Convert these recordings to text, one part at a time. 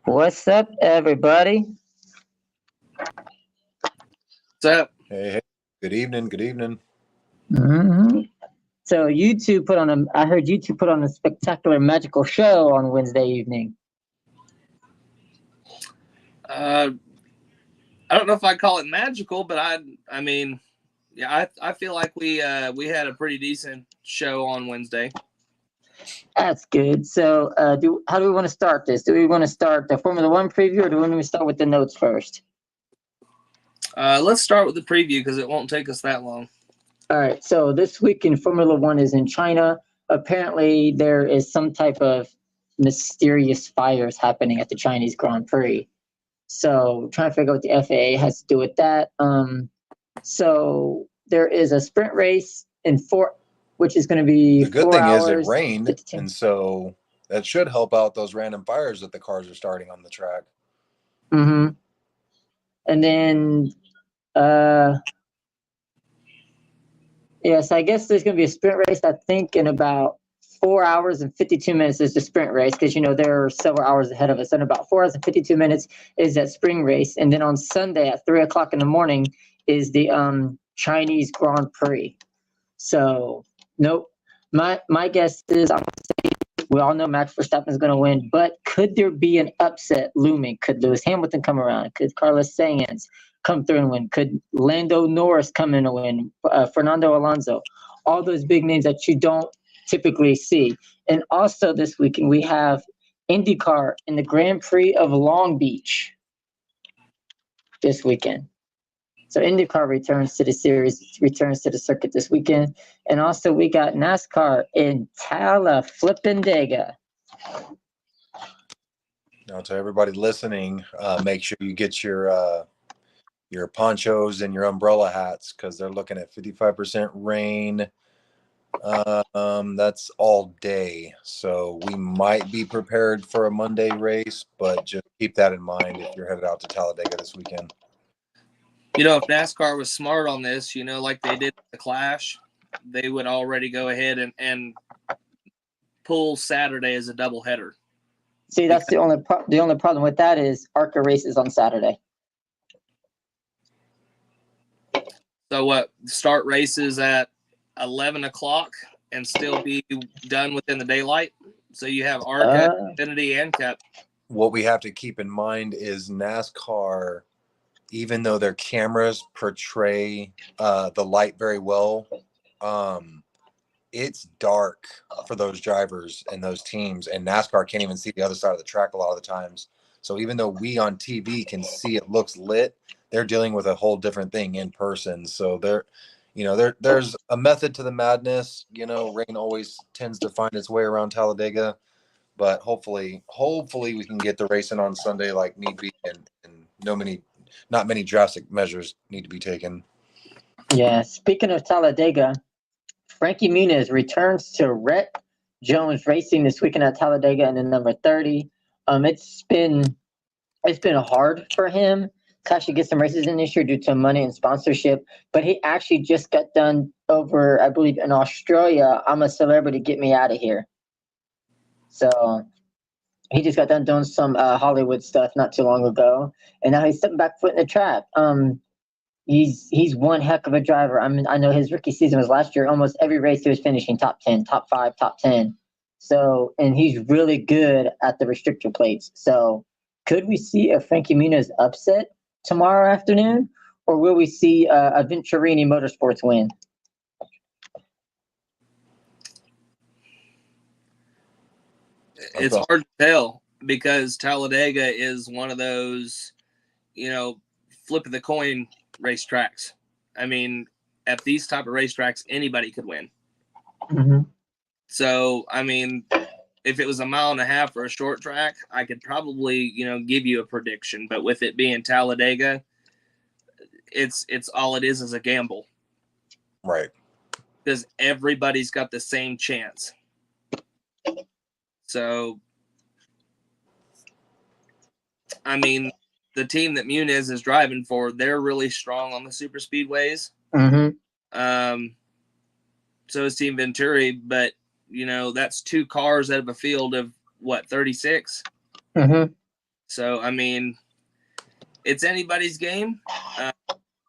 What's up, everybody? What's up? Hey, good evening. Good evening. So I heard you two put on a spectacular magical show on Wednesday evening. I don't know if I call it magical, but I mean, yeah, I feel like we had a pretty decent show on Wednesday. That's good. So, how do we want to start this? Do we want to start the Formula One preview, or do we want to start with the notes first? Let's start with the preview because it won't take us that long. All right. So this week in Formula One is in China. Apparently, there is some type of mysterious fires happening at the Chinese Grand Prix. So, trying to figure out what the FAA has to do with that. So there is a sprint race which is going to be the good 4 thing hours. is it rained, and so that should help out those random fires that the cars are starting on the track. And then, yes, I guess there's going to be a sprint race. I think in about 4 hours and 52 minutes is the sprint race because there are several hours ahead of us. And about 4 hours and 52 minutes is that spring race. And then on Sunday at 3 o'clock in the morning is the Chinese Grand Prix. So, nope. My guess is we all know Max Verstappen is going to win, but could there be an upset looming? Could Lewis Hamilton come around? Could Carlos Sainz come through and win? Could Lando Norris come in and win? Fernando Alonso? All those big names that you don't typically see. And also this weekend we have IndyCar in the Grand Prix of Long Beach this weekend. So IndyCar returns to the circuit this weekend. And also we got NASCAR in Talladega. Now, to everybody listening, make sure you get your ponchos and your umbrella hats because they're looking at 55% rain. That's all day. So we might be prepared for a Monday race, but just keep that in mind if you're headed out to Talladega this weekend. If NASCAR was smart on this, like they did the Clash, they would already go ahead and pull Saturday as a doubleheader. See, that's the only problem with that is ARCA races on Saturday. So what? Start races at 11 o'clock and still be done within the daylight. So you have ARCA, Xfinity, and Cup. What we have to keep in mind is NASCAR, even though their cameras portray the light very well, it's dark for those drivers and those teams, and NASCAR can't even see the other side of the track a lot of the times. So even though we on TV can see it looks lit, they're dealing with a whole different thing in person. So there's a method to the madness. Rain always tends to find its way around Talladega, but hopefully we can get the racing on Sunday like need be, and not many drastic measures need to be taken. Yeah, speaking of Talladega, Frankie Muniz returns to Rhett Jones Racing this weekend at Talladega in the number 30. It's been hard for him to actually get some races in this year due to money and sponsorship, but he actually just got done over, I believe, in Australia. I'm a Celebrity, Get Me Out of Here. So he just got done doing some Hollywood stuff not too long ago, and now he's stepping back foot in the track. He's one heck of a driver. I know his rookie season was last year. Almost every race he was finishing top 10, top 5, top 10. So, and he's really good at the restrictor plates. So, could we see a Frankie Muniz upset tomorrow afternoon, or will we see a Venturini Motorsports win? It's hard to tell because Talladega is one of those, flip of the coin racetracks. I mean, at these type of racetracks, anybody could win. Mhm. So, I mean, if it was a mile and a half or a short track, I could probably, give you a prediction. But with it being Talladega, it's all it is a gamble. Right. Because everybody's got the same chance. So, I mean, the team that Muniz is driving for, they're really strong on the super speedways. Mhm. So is Team Venturi, but that's 2 cars out of a field of 36. Mhm. So I mean, it's anybody's game.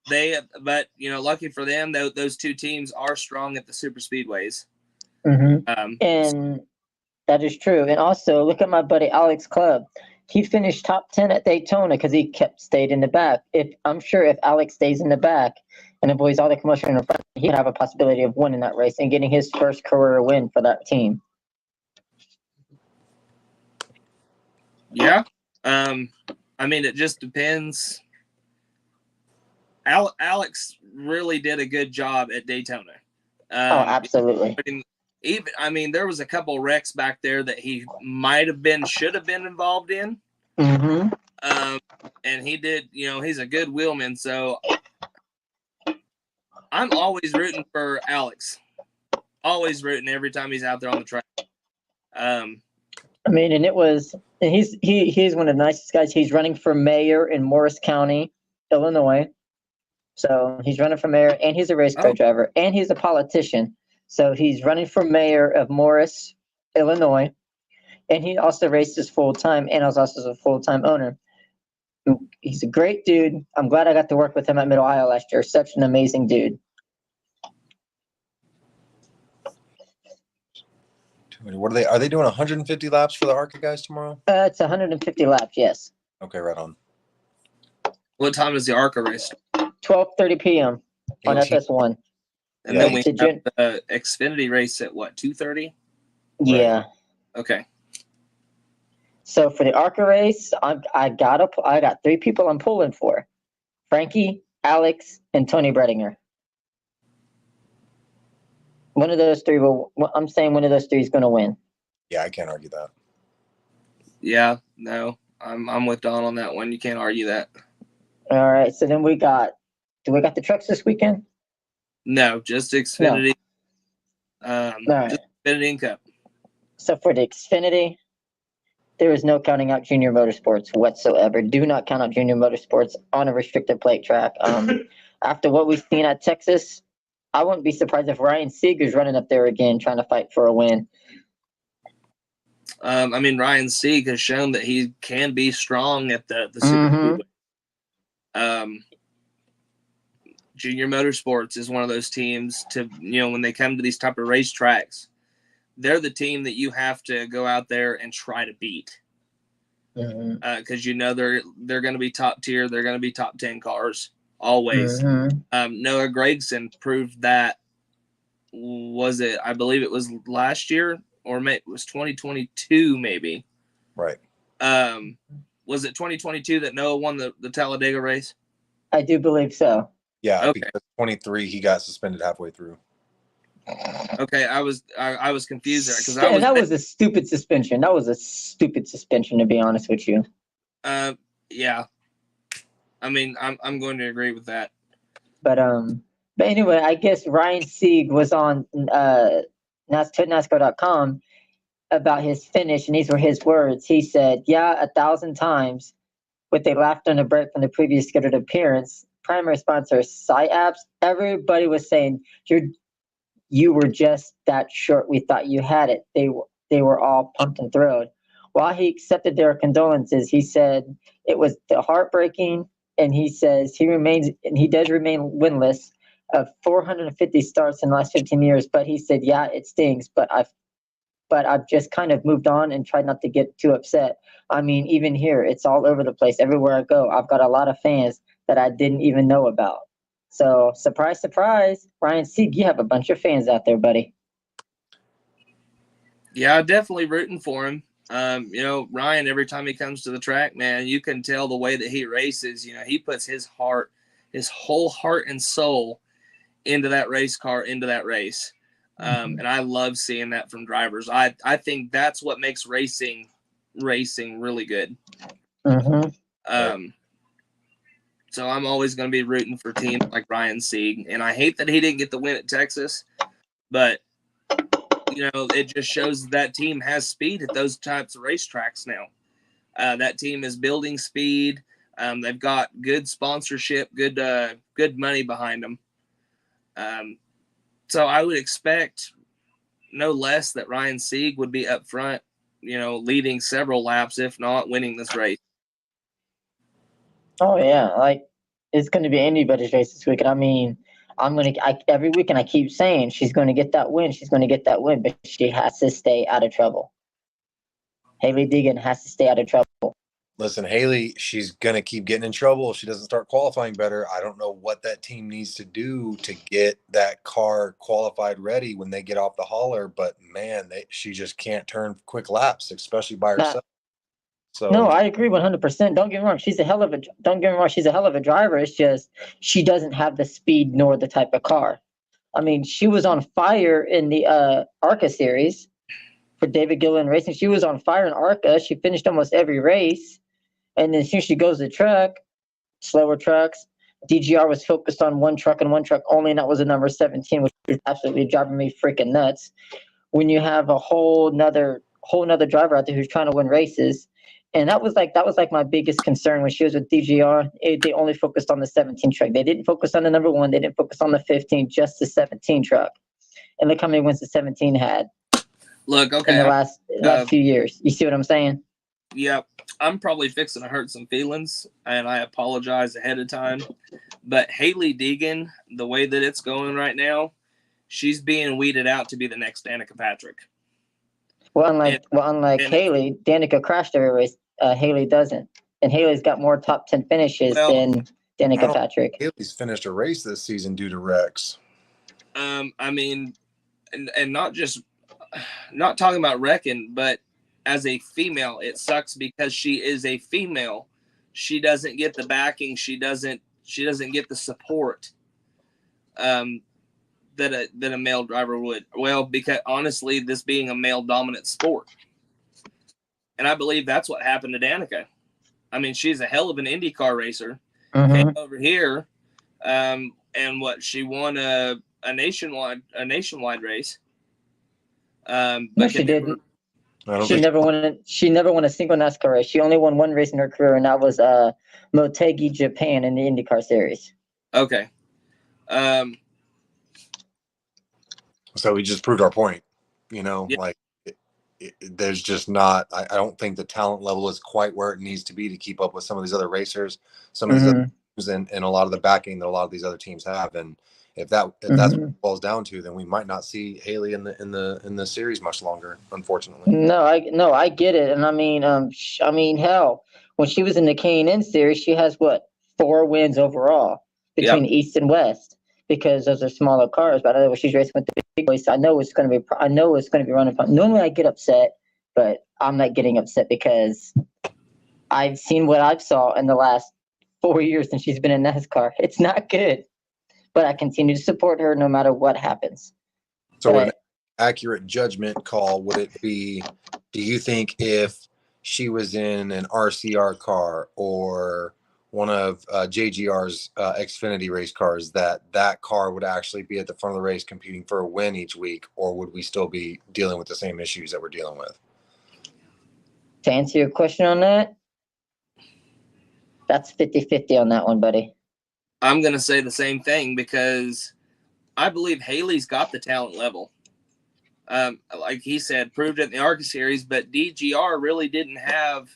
But lucky for them, those 2 teams are strong at the super speedways. Mhm. And that is true. And also, look at my buddy Alex Clubb. He finished top 10 at Daytona because he stayed in the back. I'm sure if Alex stays in the back and avoids all the commotion in the front, he would have a possibility of winning that race and getting his first career win for that team. Yeah. I mean, it just depends. Alex really did a good job at Daytona. Oh, absolutely. There was a couple wrecks back there that he should have been involved in. Mhm. And he did, he's a good wheelman. So I'm always rooting for Alex. Always rooting every time he's out there on the track. And he's one of the nicest guys. He's running for mayor in Morris County, Illinois. So he's running for mayor, and he's a race car driver, and he's a politician. So he's running for mayor of Morris, Illinois, and he also races full time, and is also a full time owner. He's a great dude. I'm glad I got to work with him at Mid Ohio last year. Such an amazing dude. What are they doing 150 laps for the ARCA guys tomorrow? It's 150 laps, yes. Okay, right on. What time is the ARCA race? 12:30 p.m. on 18. FS1. And then we have the Xfinity race at 2:30? Yeah. Right. Okay. So for the ARCA race, I got 3 people I'm pulling for: Frankie, Alex, and Tony Bredinger. One of those 3 I'm saying one of those 3 is going to win. Yeah, I can't argue that. Yeah, no, I'm with Don on that one. You can't argue that. All right. So then do we got the trucks this weekend? No, just Xfinity. No. Right. Just Xfinity and Cup. So for the Xfinity, there is no counting out Junior Motorsports whatsoever. Do not count out Junior Motorsports on a restricted plate track. After what we've seen at Texas, I wouldn't be surprised if Ryan Seeger's running up there again, trying to fight for a win. Ryan Sieg has shown that he can be strong at the Super Speedway. Junior Motorsports is one of those teams to, when they come to these type of racetracks, they're the team that you have to go out there and try to beat. Because they're going to be top tier. They're going to be top 10 cars always. Noah Gragson proved that. I believe it was last year, or it was 2022 maybe. Right. Was it 2022 that Noah won the Talladega race? I do believe so. Yeah, okay. Because 23 he got suspended halfway through. Okay, I was confused there because that was a stupid suspension. That was a stupid suspension, to be honest with you. Yeah. I'm going to agree with that. But anyway, I guess Ryan Sieg was on NASCAR.com about his finish, and these were his words. He said, "Yeah, 1,000 times," but they laughed on the break from the previous scheduled appearance. Primary sponsor SciApps. Everybody was saying, you were just that short. We thought you had it. They were all pumped and thrilled. While he accepted their condolences, he said it was heartbreaking, and he says he does remain winless of 450 starts in the last 15 years. But he said, yeah, it stings, but I've just kind of moved on and tried not to get too upset. Even here, it's all over the place. Everywhere I go, I've got a lot of fans that I didn't even know about. So, surprise, surprise, Ryan Sieg, you have a bunch of fans out there, buddy. Yeah, definitely rooting for him. Ryan, every time he comes to the track, man, you can tell the way that he races. He puts his whole heart and soul into that race car, into that race. And I love seeing that from drivers. I think that's what makes racing really good. So I'm always going to be rooting for teams like Ryan Sieg. And I hate that he didn't get the win at Texas, but it just shows that team has speed at those types of racetracks now. That team is building speed. They've got good sponsorship, good money behind them. So I would expect no less that Ryan Sieg would be up front, leading several laps, if not winning this race. Oh yeah, like it's going to be anybody's race this weekend. I mean, every weekend I keep saying she's going to get that win. She's going to get that win, but she has to stay out of trouble. Hailie Deegan has to stay out of trouble. Listen, Hailie, she's going to keep getting in trouble if she doesn't start qualifying better. I don't know what that team needs to do to get that car qualified ready when they get off the hauler, but man, she just can't turn quick laps, especially by herself. No, I agree 100%. Don't get me wrong. She's a hell of a driver. It's just she doesn't have the speed nor the type of car. I mean, she was on fire in the ARCA series for David Gilliland Racing. She was on fire in ARCA. She finished almost every race. And then as soon as she goes to truck, slower trucks, DGR was focused on one truck and one truck only, and that was the number 17, which was absolutely driving me freaking nuts. When you have a whole nother driver out there who's trying to win races. And that was like my biggest concern when she was with DGR. They only focused on the 17 truck. They didn't focus on the number 1. They didn't focus on the 15, just the 17 truck. And look how many wins the 17 had. Look, okay. In the last few years. You see what I'm saying? Yeah. I'm probably fixing to hurt some feelings, and I apologize ahead of time. But Hailie Deegan, the way that it's going right now, she's being weeded out to be the next Danica Patrick. Well, unlike Hailie, Danica crashed every race. Hailie doesn't. And Hailie's got more top 10 finishes than Danica Patrick. Hailie's finished a race this season due to wrecks. I mean, and not talking about wrecking, but as a female, it sucks because she is a female. She doesn't get the backing. She doesn't get the support that a male driver would. Well, because honestly, this being a male dominant sport, and I believe that's what happened to Danica. I mean, she's a hell of an IndyCar racer. Came over here, and she won a nationwide race. But no, she didn't. She never won a single NASCAR race. She only won one race in her career, and that was Motegi Japan in the IndyCar series. Okay. So we just proved our point. Like there's just not. I don't think the talent level is quite where it needs to be to keep up with some of these other racers, some of these other teams, and a lot of the backing that a lot of these other teams have. And if that's what it boils down to, then we might not see Hailie in the series much longer, unfortunately. No, I get it, and I mean, hell, when she was in the K&N series, she has 4 wins overall between East and West because those are smaller cars. But I know she's racing with the big boys. So I know it's going to be running. Normally, I get upset, but I'm not getting upset because I've seen what I've saw in the last 4 years since she's been in NASCAR. It's not good. But I continue to support her no matter what happens. So an accurate judgment call, would it be, do you think if she was in an RCR car or one of JGR's Xfinity race cars, that car would actually be at the front of the race competing for a win each week, or would we still be dealing with the same issues that we're dealing with? To answer your question on that, that's 50-50 on that one, buddy. I'm going to say the same thing because I believe Hailie's got the talent level. Like he said, proved it in the ARCA series, but DGR really didn't have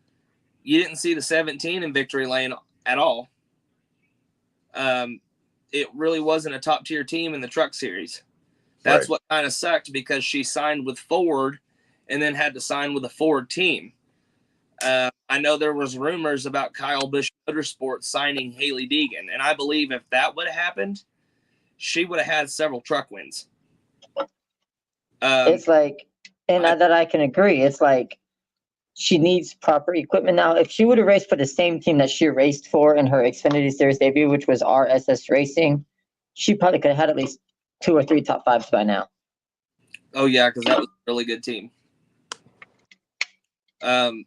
– you didn't see the 17 in victory lane at all. It really wasn't a top-tier team in the truck series. That's what kind of sucked because she signed with Ford and then had to sign with a Ford team. I know there was rumors about Kyle Busch Motorsports signing Hailie Deegan, and I believe if that would have happened, she would have had several truck wins. It's like, and that I can agree. It's like she needs proper equipment now. If she would have raced for the same team that she raced for in her Xfinity Series debut, which was RSS Racing, she probably could have had at least 2 or 3 top 5s by now. Oh yeah, because that was a really good team. I'm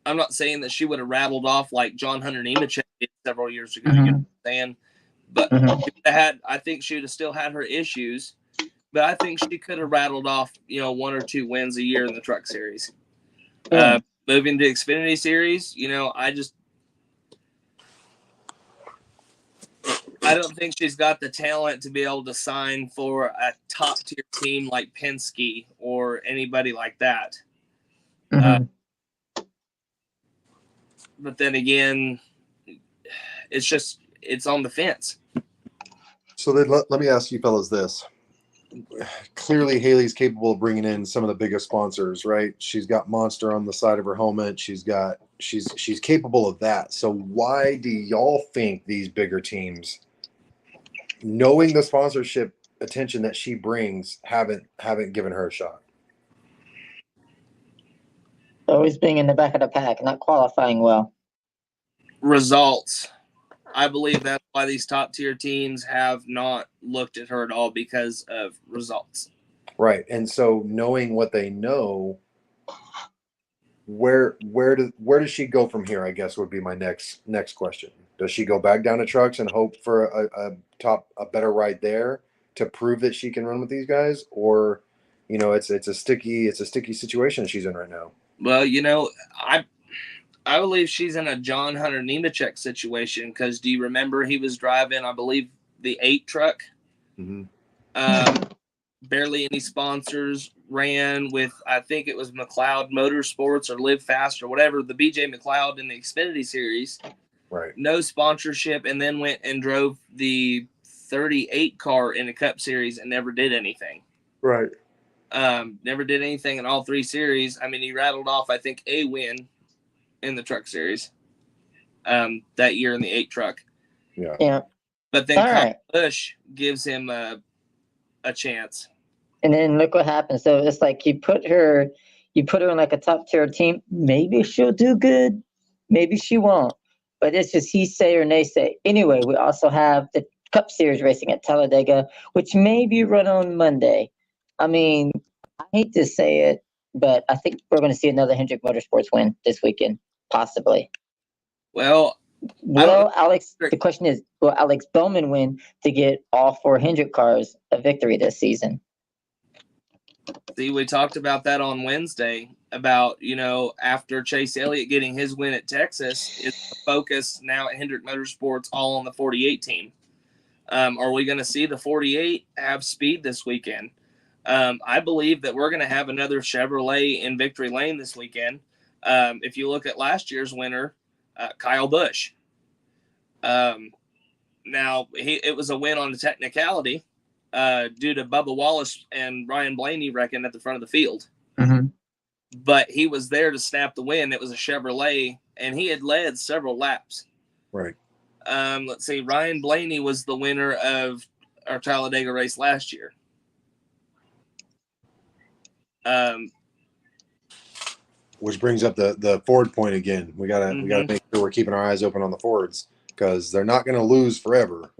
not saying that she would have rattled off like John Hunter Nemechek did several years ago. You know what I'm saying? But I think she would have still had her issues. But I think she could have rattled off, 1 or 2 wins a year in the Truck Series. Moving to Xfinity Series, I don't think she's got the talent to be able to sign for a top tier team like Penske or anybody like that. But then again, it's on the fence. So then let me ask you fellas this. Clearly Haley's capable of bringing in some of the biggest sponsors, right? She's got Monster on the side of her helmet. She's capable of that. So why do y'all think these bigger teams, knowing the sponsorship attention that she brings, haven't given her a shot? Always being in the back of the pack, not qualifying well. Results. I believe that's why these top tier teams have not looked at her at all, because of results. Right. And so knowing what they know, where does she go from here, I guess would be my next question. Does she go back down to Trucks and hope for a better ride there to prove that she can run with these guys? Or, it's a sticky situation she's in right now. Well, I believe she's in a John Hunter Nemechek situation, because do you remember he was driving, I believe, the 8 truck? Barely any sponsors, ran with, I think it was McLeod Motorsports or Live Fast or whatever, the BJ McLeod in the Xfinity Series. Right. No sponsorship, and then went and drove the 38 car in the Cup Series and never did anything. Right. Never did anything in all 3 series. I mean, he rattled off, I think, a win in the Truck Series that year in the 8 truck. Yeah. But then Kyle Busch gives him a chance. And then look what happens. So it's like you put her in like a top tier team. Maybe she'll do good. Maybe she won't. But it's just he say or nay say. Anyway, we also have the Cup Series racing at Talladega, which may be run on Monday. I mean, I hate to say it, but I think we're going to see another Hendrick Motorsports win this weekend, possibly. Well, Alex, the question is, will Alex Bowman win to get all 4 Hendrick cars a victory this season? See, we talked about that on Wednesday about, after Chase Elliott getting his win at Texas, it's the focus now at Hendrick Motorsports all on the 48 team. Are we going to see the 48 have speed this weekend? I believe that we're going to have another Chevrolet in victory lane this weekend. If you look at last year's winner, Kyle Busch. Now, it was a win on the technicality due to Bubba Wallace and Ryan Blaney wrecking at the front of the field. But he was there to snap the win. It was a Chevrolet, and he had led several laps. Right. Let's see. Ryan Blaney was the winner of our Talladega race last year. Which brings up the Ford point again. We gotta make sure we're keeping our eyes open on the Fords, because they're not going to lose forever.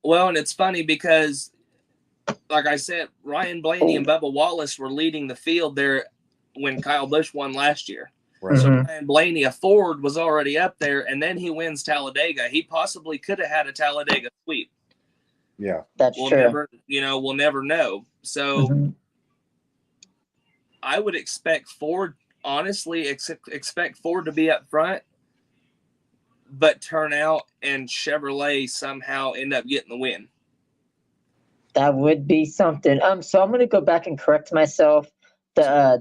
Well, and it's funny because, like I said, Ryan Blaney and Bubba Wallace were leading the field there when Kyle Busch won last year. Right. So Ryan Blaney, a Ford, was already up there, and then he wins Talladega. He possibly could have had a Talladega sweep. Yeah, that's true. We'll never know. So I would expect Ford, honestly, expect Ford to be up front, but turn out and Chevrolet somehow end up getting the win. That would be something. So I'm going to go back and correct myself. The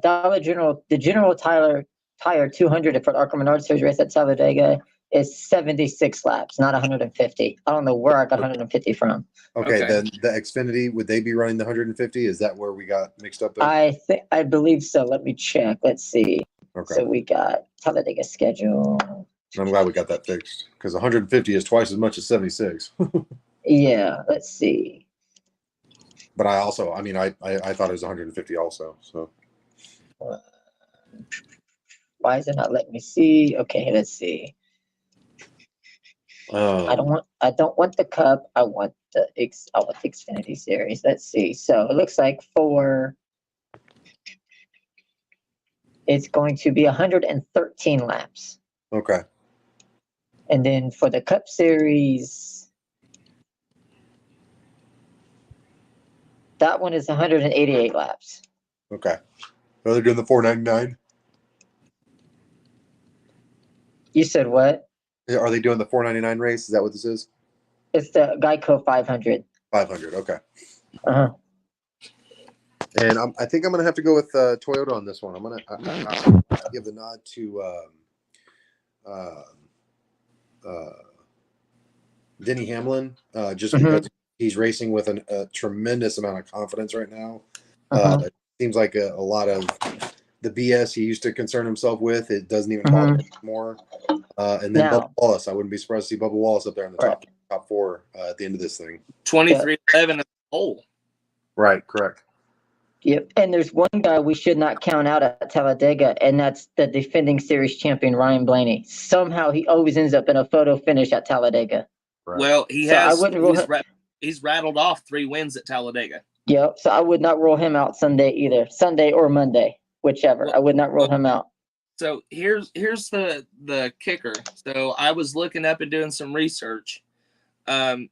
General Tire 200 for the ARCA Menard Series race at Talladega is 76 laps, not 150. I don't know where I got 150 from. Okay. Then the Xfinity, would they be running the 150? Is that where we got mixed up there? I believe so. Let me check. Let's see. Okay. So we got Talladega schedule. I'm glad we got that fixed, because 150 is twice as much as 76. Yeah. Let's see. But I thought it was 150 also. So. Why is it not letting me see? Okay, let's see. I don't want the Cup. I want the Xfinity Series. Let's see. So it looks like it's going to be 113 laps. Okay. And then for the Cup Series, that one is 188 laps. Okay. Are they doing the 499? You said what? Are they doing the 499 race? Is that what this is? It's the Geico 500. 500. Okay. Uh-huh. And I think I'm going to have to go with Toyota on this one. I'm going to give the nod to Denny Hamlin, just because he's racing with a tremendous amount of confidence right now. It seems like a lot of the BS he used to concern himself with, it doesn't even bother him anymore. And then Bubba Wallace, I wouldn't be surprised to see Bubba Wallace up there in the top four at the end of this thing. 23-11 hole. Right, correct. Yep, and there's one guy we should not count out at Talladega, and that's the defending series champion, Ryan Blaney. Somehow he always ends up in a photo finish at Talladega. Right. Well, he's rattled off 3 wins at Talladega. Yep, so I would not roll him out Sunday either. Sunday or Monday, whichever. Well, I would not roll him out. So here's the kicker. So I was looking up and doing some research. Ryan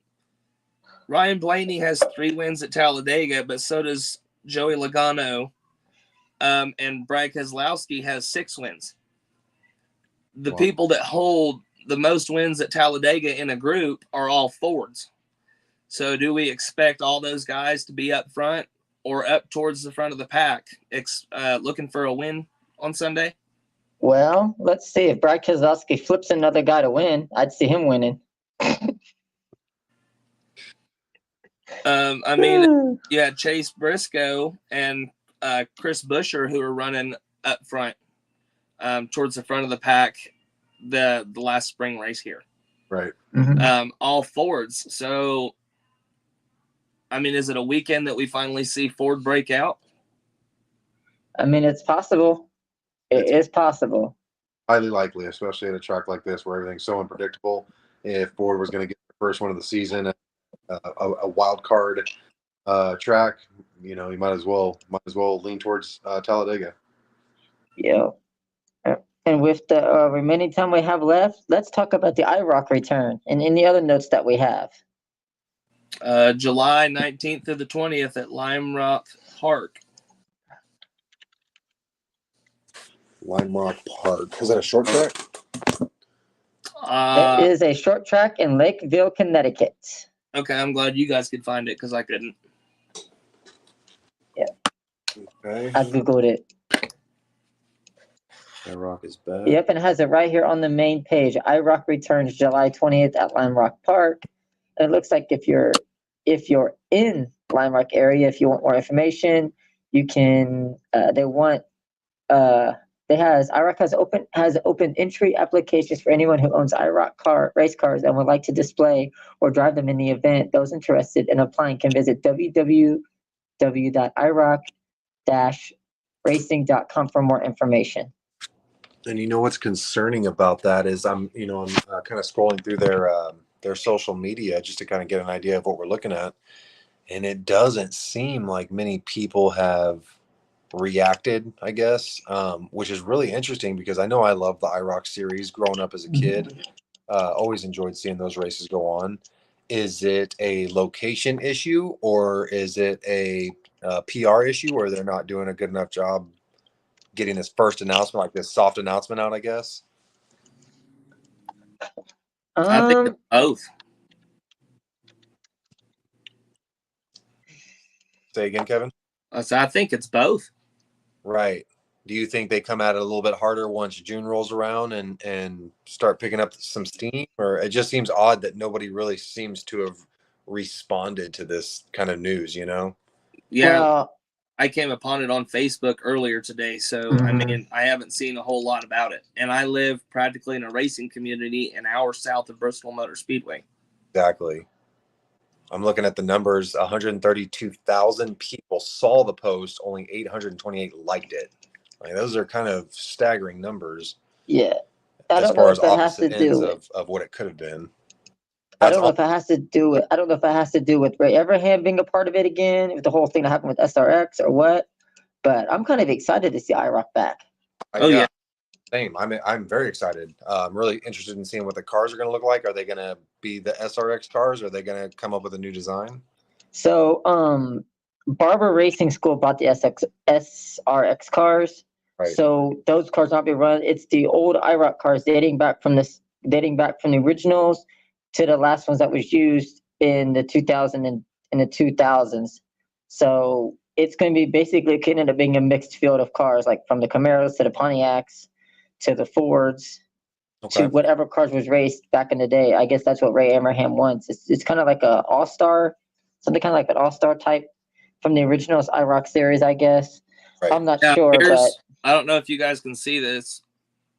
Blaney has 3 wins at Talladega, but so does Joey Logano, and Brad Keselowski has 6 wins. The people that hold the most wins at Talladega in a group are all Fords. So do we expect all those guys to be up front or up towards the front of the pack, looking for a win on Sunday? Well, let's see. If Brad Keselowski flips another guy to win, I'd see him winning. I mean, you had Chase Briscoe and Chris Buescher who are running up front, towards the front of the pack, the last spring race here. Right. All Fords. So, I mean, is it a weekend that we finally see Ford break out? I mean, it's possible. It is possible. Highly likely, especially at a track like this where everything's so unpredictable. If Ford was going to get the first one of the season, a wild card track, you might as well lean towards Talladega. Yeah. And with the remaining time we have left, let's talk about the IROC return and any other notes that we have. July 19th through the 20th at Lime Rock Park. Lime Rock Park. Is that a short track? It is a short track in Lakeville, Connecticut. Okay, I'm glad you guys could find it because I couldn't. Yeah. Okay. I Googled it. IROC is back. Yep, and it has it right here on the main page. IROC returns July 20th at Lime Rock Park. And it looks like if you're in Lime Rock area, if you want more information, you can. IROC has open entry applications for anyone who owns IROC race cars and would like to display or drive them in the event. Those interested in applying can visit www.iroc-racing.com for more information. And what's concerning about that is I'm kind of scrolling through their social media just to kind of get an idea of what we're looking at, and it doesn't seem like many people have reacted, I guess, which is really interesting because I know I love the IROC series growing up as a kid. Always enjoyed seeing those races go on. Is it a location issue or is it a PR issue where they're not doing a good enough job getting this first announcement, like this soft announcement out, I guess? I think it's both. Say again, Kevin? I think it's both. Right. Do you think they come at it a little bit harder once June rolls around and start picking up some steam? Or it just seems odd that nobody really seems to have responded to this kind of news, Yeah. Well, I came upon it on Facebook earlier today. So, I mean, I haven't seen a whole lot about it. And I live practically in a racing community an hour south of Bristol Motor Speedway. Exactly. I'm looking at the numbers. 132,000 people saw the post. Only 828 liked it. Like, those are kind of staggering numbers. Yeah. As far as opposite ends of what it could have been. I That's don't know all. if it has to do with. I don't know if it has to do with Ray Everham being a part of it again, with the whole thing that happened with SRX or what. But I'm kind of excited to see IROC back. Oh, yeah. Same. I'm very excited. I'm really interested in seeing what the cars are going to look like. Are they going to be the SRX cars? Or are they going to come up with a new design? So, Barber Racing School bought the SRX cars. Right. So those cars not be run. It's the old IROC cars dating back from the originals to the last ones that was used in the 2000s. So it's going to be basically could end up being a mixed field of cars, like from the Camaros to the Pontiacs to the Fords to Okay. whatever cars was raced back in the day. I guess that's what Ray Abraham wants. It's kind of like a all-star, something kind of like an all-star type from the originals IROC series, I guess. Right. I'm not Yeah, sure, but I don't know if you guys can see this,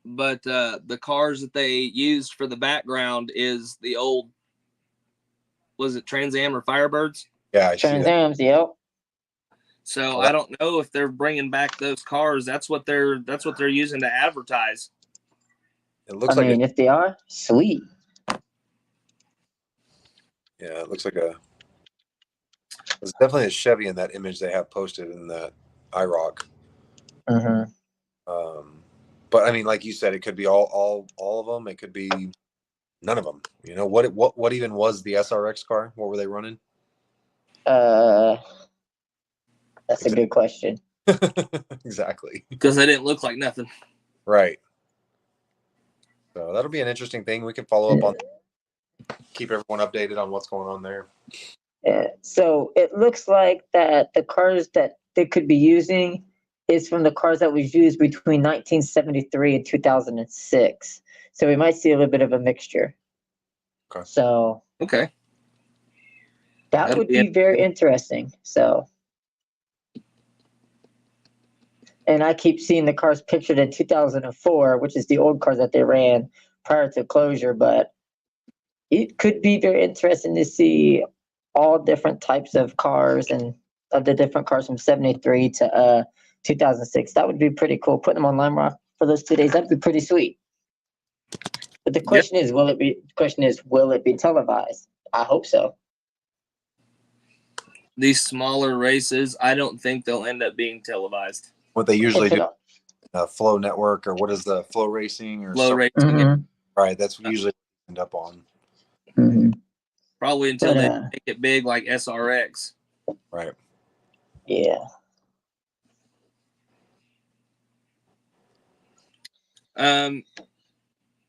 but the cars that they used for the background is the old, was it Trans Am or Firebirds? Yeah, I see Trans that. Am's, yep. So Well, I don't know if they're bringing back those cars. That's what they're using to advertise. It looks I like mean, if they are, sweet. yeah, it looks like there's definitely a Chevy in that image they have posted in that IROC. Mm-hmm. But I mean, like you said, it could be all of them. It could be none of them. You know, what even was the SRX car? What were they running? That's a good question. Exactly. Because they didn't look like nothing. Right. So that'll be an interesting thing. We can follow up on, keep everyone updated on what's going on there. Yeah. So it looks like that the cars that they could be using is from the cars that was used between 1973 and 2006. So we might see a little bit of a mixture. Okay. So Okay. that That'll would be be very interesting. So, and I keep seeing the cars pictured in 2004, which is the old cars that they ran prior to closure, but it could be very interesting to see all different types of cars and of the different cars from 73 to 2006. That would be pretty cool. Putting them on Lime Rock for those 2 days, that'd be pretty sweet. But the question is, will it be televised? I hope so. These smaller races, I don't think they'll end up being televised. What they usually If it- do, Flow Network, or what is the Flow Racing or Low something? racing, Mhm, Right. That's what we usually end up on. mhm. probably until But, they make it big like SRX. Right. Yeah.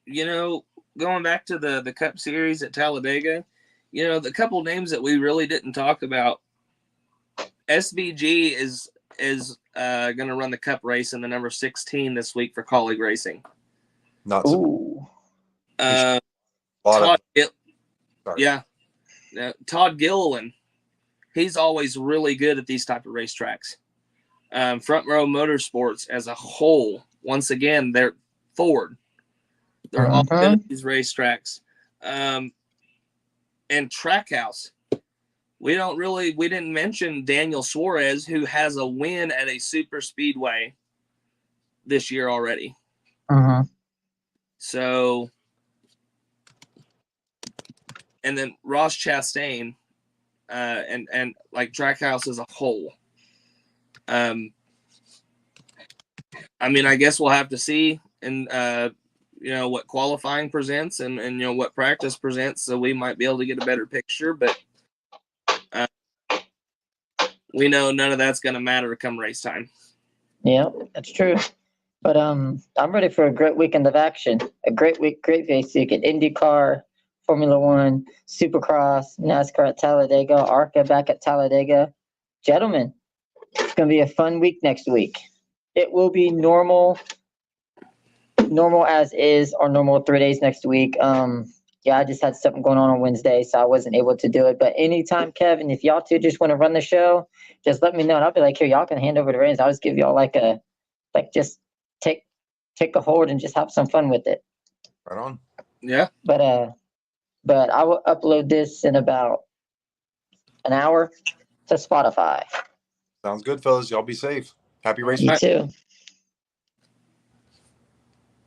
You know, going back to the Cup Series at Talladega, you know, the couple names that we really didn't talk about. SVG is going to run the Cup race in the number 16 this week for Colleague Racing. Not so. Ooh. Uh, A lot Todd, of. Sorry. yeah, Todd Gilliland. He's always really good at these type of racetracks. Front Row Motorsports as a whole, once again, they're Ford. They're all good at these racetracks. And Trackhouse. We didn't mention Daniel Suarez, who has a win at a super speedway this year already. Uh-huh. So, and then Ross Chastain, and like Trackhouse as a whole. I mean, I guess we'll have to see, and you know, what qualifying presents and you know what practice presents, so we might be able to get a better picture. But we know none of that's going to matter come race time. Yeah, that's true. But I'm ready for a great weekend of action. A great week, great race weekend. IndyCar, Formula One, Supercross, NASCAR at Talladega, ARCA back at Talladega. Gentlemen, it's going to be a fun week next week. It will be normal as is, or normal 3 days next week. Yeah, I just had something going on Wednesday, so I wasn't able to do it. But anytime, Kevin, if y'all two just want to run the show, just let me know, and I'll be like, here, y'all can hand over the reins. I'll just give y'all just take a hold and just have some fun with it. Right on. Yeah. But I will upload this in about an hour to Spotify. Sounds good, fellas. Y'all be safe. Happy race. You too.